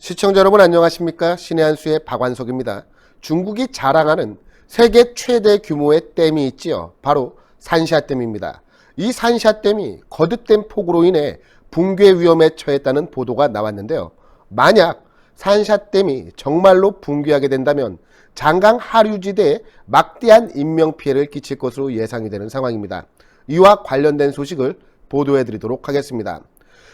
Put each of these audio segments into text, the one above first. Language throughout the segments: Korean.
시청자 여러분 안녕하십니까? 신의 한수의 박완석입니다. 중국이 자랑하는 세계 최대 규모의 댐이 있지요. 바로 산샤댐입니다. 이 산샤댐이 거듭된 폭우로 인해 붕괴 위험에 처했다는 보도가 나왔는데요. 만약 산샤댐이 정말로 붕괴하게 된다면 장강 하류지대에 막대한 인명피해를 끼칠 것으로 예상이 되는 상황입니다. 이와 관련된 소식을 보도해 드리도록 하겠습니다.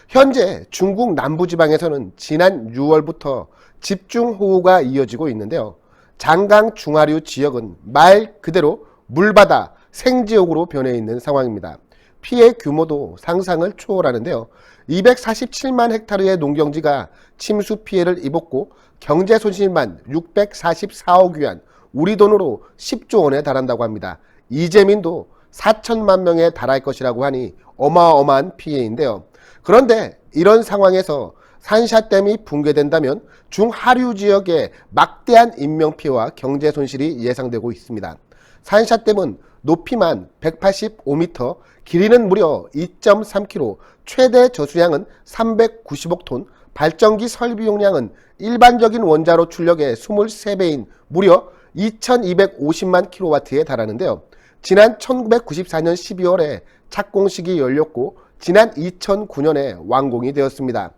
현재 중국 남부지방에서는 지난 6월부터 집중호우가 이어지고 있는데요. 장강 중하류 지역은 말 그대로 물바다 생지역으로 변해 있는 상황입니다. 피해 규모도 상상을 초월하는데요. 247만 헥타르의 농경지가 침수 피해를 입었고 경제 손실만 644억 위안, 우리 돈으로 10조 원에 달한다고 합니다. 이재민도 4천만 명에 달할 것이라고 하니 어마어마한 피해인데요. 그런데 이런 상황에서 산샤댐이 붕괴된다면 중하류 지역에 막대한 인명피해와 경제 손실이 예상되고 있습니다. 산샤댐은 높이만 185m, 길이는 무려 2.3km, 최대 저수량은 390억 톤, 발전기 설비 용량은 일반적인 원자로 출력의 23배인 무려 2250만 kW에 달하는데요. 지난 1994년 12월에 착공식이 열렸고 지난 2009년에 완공이 되었습니다.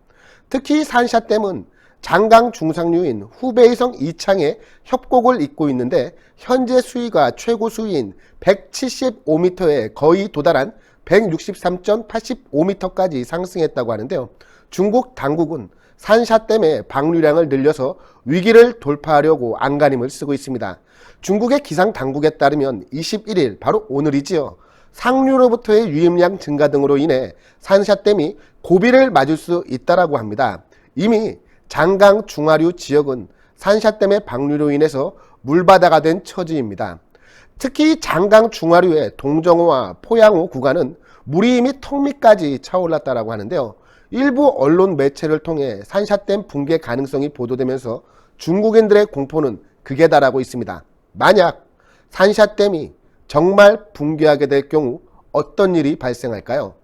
특히 산샤댐은 장강 중상류인 후베이성 이창에 협곡을 잇고 있는데 현재 수위가 최고 수위인 175m에 거의 도달한 163.85m까지 상승했다고 하는데요. 중국 당국은 산샤댐의 방류량을 늘려서 위기를 돌파하려고 안간힘을 쓰고 있습니다. 중국의 기상당국에 따르면 21일, 바로 오늘이지요. 상류로부터의 유입량 증가 등으로 인해 산샤댐이 고비를 맞을 수 있다고 합니다. 이미 장강 중하류 지역은 산샤댐의 방류로 인해서 물바다가 된 처지입니다. 특히 장강 중하류의 동정호와 포양호 구간은 물이 이미 턱 밑까지 차올랐다고 하는데요. 일부 언론 매체를 통해 산샤댐 붕괴 가능성이 보도되면서 중국인들의 공포는 극에 달하고 있습니다. 만약 산샤댐이 정말 붕괴하게 될 경우 어떤 일이 발생할까요?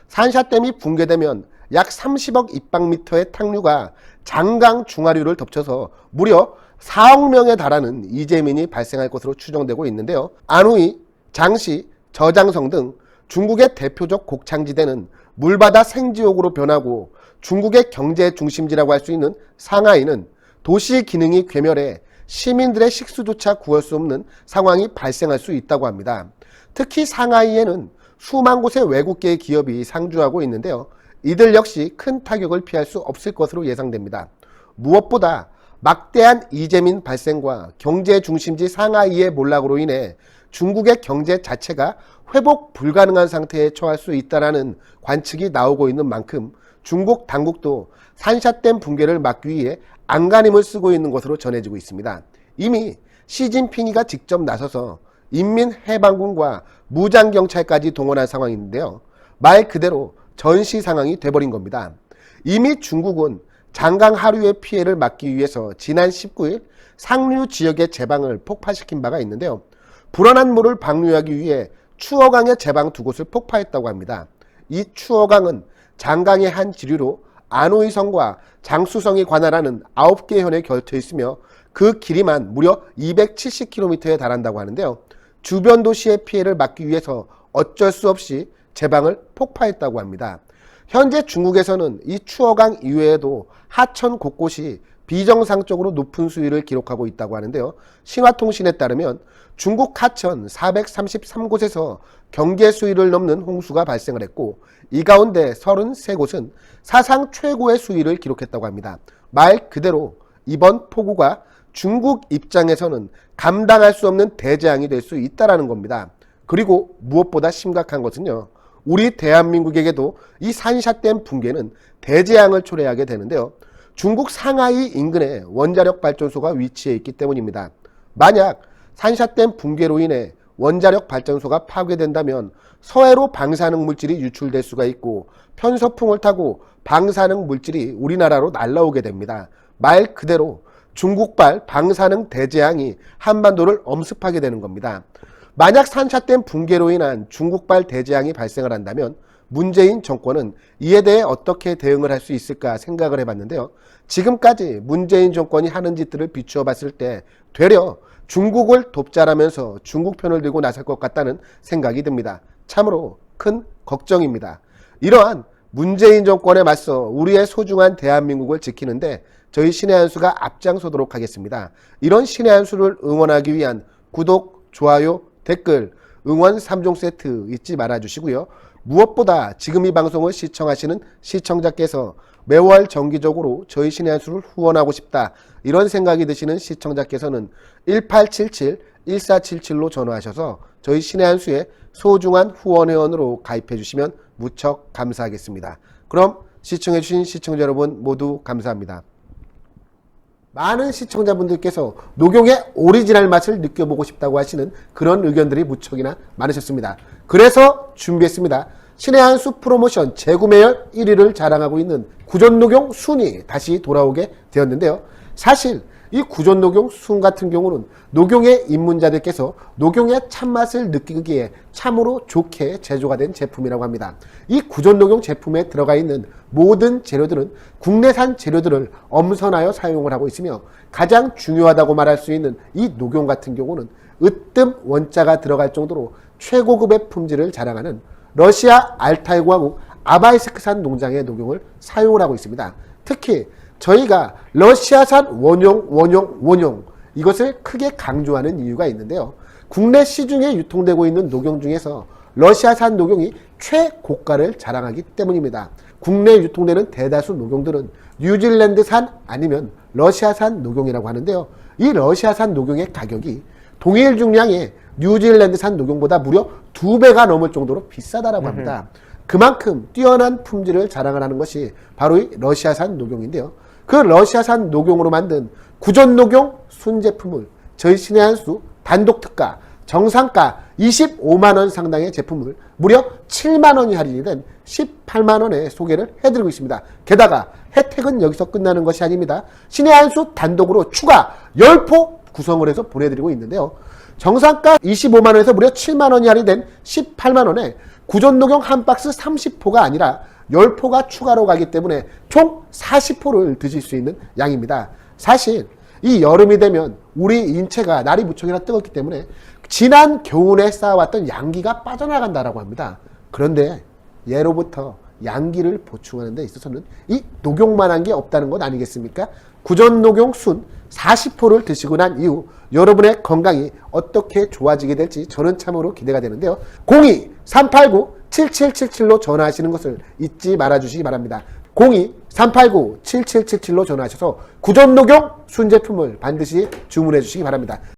산샤댐이 붕괴되면 약 30억 입방미터의 탕류가 장강 중하류를 덮쳐서 무려 4억 명에 달하는 이재민이 발생할 것으로 추정되고 있는데요. 안후이, 장시, 저장성 등 중국의 대표적 곡창지대는 물바다 생지역으로 변하고 중국의 경제 중심지라고 할 수 있는 상하이는 도시 기능이 괴멸해 시민들의 식수조차 구할 수 없는 상황이 발생할 수 있다고 합니다. 특히 상하이에는 수만 곳의 외국계 기업이 상주하고 있는데요. 이들 역시 큰 타격을 피할 수 없을 것으로 예상됩니다. 무엇보다 막대한 이재민 발생과 경제 중심지 상하이의 몰락으로 인해 중국의 경제 자체가 회복 불가능한 상태에 처할 수 있다는 관측이 나오고 있는 만큼 중국 당국도 산샤댐 붕괴를 막기 위해 안간힘을 쓰고 있는 것으로 전해지고 있습니다. 이미 시진핑이가 직접 나서서 인민해방군과 무장경찰까지 동원한 상황인데요. 말 그대로 전시 상황이 돼버린 겁니다. 이미 중국은 장강 하류의 피해를 막기 위해서 지난 19일 상류 지역의 제방을 폭파시킨 바가 있는데요. 불어난 물을 방류하기 위해 추어강의 제방 두 곳을 폭파했다고 합니다. 이 추어강은 장강의 한 지류로 안후이성과 장수성이 관할하는 9개 현에 겹쳐 있으며 그 길이만 무려 270km에 달한다고 하는데요. 주변 도시의 피해를 막기 위해서 어쩔 수 없이 제방을 폭파했다고 합니다. 현재 중국에서는 이 추어강 이외에도 하천 곳곳이 비정상적으로 높은 수위를 기록하고 있다고 하는데요. 신화통신에 따르면 중국 하천 433곳에서 경계 수위를 넘는 홍수가 발생을 했고 이 가운데 33곳은 사상 최고의 수위를 기록했다고 합니다. 말 그대로 이번 폭우가 중국 입장에서는 감당할 수 없는 대재앙이 될 수 있다는 겁니다. 그리고 무엇보다 심각한 것은요. 우리 대한민국에게도 이 산샤댐 붕괴는 대재앙을 초래하게 되는데요. 중국 상하이 인근에 원자력 발전소가 위치해 있기 때문입니다. 만약 산샤댐 붕괴로 인해 원자력 발전소가 파괴된다면 서해로 방사능 물질이 유출될 수가 있고 편서풍을 타고 방사능 물질이 우리나라로 날아오게 됩니다. 말 그대로 중국발 방사능 대재앙이 한반도를 엄습하게 되는 겁니다. 만약 산샤댐 붕괴로 인한 중국발 대재앙이 발생을 한다면 문재인 정권은 이에 대해 어떻게 대응을 할 수 있을까 생각을 해봤는데요. 지금까지 문재인 정권이 하는 짓들을 비추어 봤을 때 되려 중국을 돕자라면서 중국 편을 들고 나설 것 같다는 생각이 듭니다. 참으로 큰 걱정입니다. 이러한 문재인 정권에 맞서 우리의 소중한 대한민국을 지키는데 저희 신의 한 수가 앞장서도록 하겠습니다. 이런 신의 한 수를 응원하기 위한 구독, 좋아요, 댓글, 응원 3종 세트 잊지 말아주시고요. 무엇보다 지금 이 방송을 시청하시는 시청자께서 매월 정기적으로 저희 신의 한 수를 후원하고 싶다 이런 생각이 드시는 시청자께서는 1877-1477로 전화하셔서 저희 신의 한 수의 소중한 후원회원으로 가입해 주시면 무척 감사하겠습니다. 그럼 시청해 주신 시청자 여러분 모두 감사합니다. 많은 시청자분들께서 녹용의 오리지널 맛을 느껴보고 싶다고 하시는 그런 의견들이 무척이나 많으셨습니다. 그래서 준비했습니다. 신의 한 수 프로모션 재구매율 1위를 자랑하고 있는 구전녹용 순이 다시 돌아오게 되었는데요. 사실 이 구전녹용 순 같은 경우는 녹용의 입문자들께서 녹용의 참맛을 느끼기에 참으로 좋게 제조가 된 제품이라고 합니다. 이 구전녹용 제품에 들어가 있는 모든 재료들은 국내산 재료들을 엄선하여 사용을 하고 있으며 가장 중요하다고 말할 수 있는 이 녹용 같은 경우는 으뜸 원자가 들어갈 정도로 최고급의 품질을 자랑하는 러시아 알타이 공화국 아바이스크산 농장의 녹용을 사용을 하고 있습니다. 특히 저희가 러시아산 원용 이것을 크게 강조하는 이유가 있는데요. 국내 시중에 유통되고 있는 녹용 중에서 러시아산 녹용이 최고가를 자랑하기 때문입니다. 국내에 유통되는 대다수 녹용들은 뉴질랜드산 아니면 러시아산 녹용이라고 하는데요. 이 러시아산 녹용의 가격이 동일 중량의 뉴질랜드산 녹용보다 무려 2배가 넘을 정도로 비싸다라고 합니다. 그만큼 뛰어난 품질을 자랑을 하는 것이 바로 이 러시아산 녹용인데요. 그 러시아산 녹용으로 만든 구전녹용 순 제품을 저희 신의 한 수 단독 특가 정상가 25만원 상당의 제품을 무려 7만원이 할인이 된 18만원에 소개를 해드리고 있습니다. 게다가 혜택은 여기서 끝나는 것이 아닙니다. 신의 한 수 단독으로 추가 10포 구성을 해서 보내드리고 있는데요. 정상가 25만원에서 무려 7만원이 할인된 18만원에 구전녹용 한 박스 30포가 아니라 10포가 추가로 가기 때문에 총 40포를 드실 수 있는 양입니다. 사실 이 여름이 되면 우리 인체가 날이 무척이나 뜨겁기 때문에 지난 겨울에 쌓아왔던 양기가 빠져나간다라고 합니다. 그런데 예로부터 양기를 보충하는 데 있어서는 이 녹용만한 게 없다는 것 아니겠습니까? 구전녹용 순 40포를 드시고 난 이후 여러분의 건강이 어떻게 좋아지게 될지 저는 참으로 기대가 되는데요. 02-389-7777로 전화하시는 것을 잊지 말아주시기 바랍니다. 02-389-7777로 전화하셔서 구전녹용 순 제품을 반드시 주문해 주시기 바랍니다.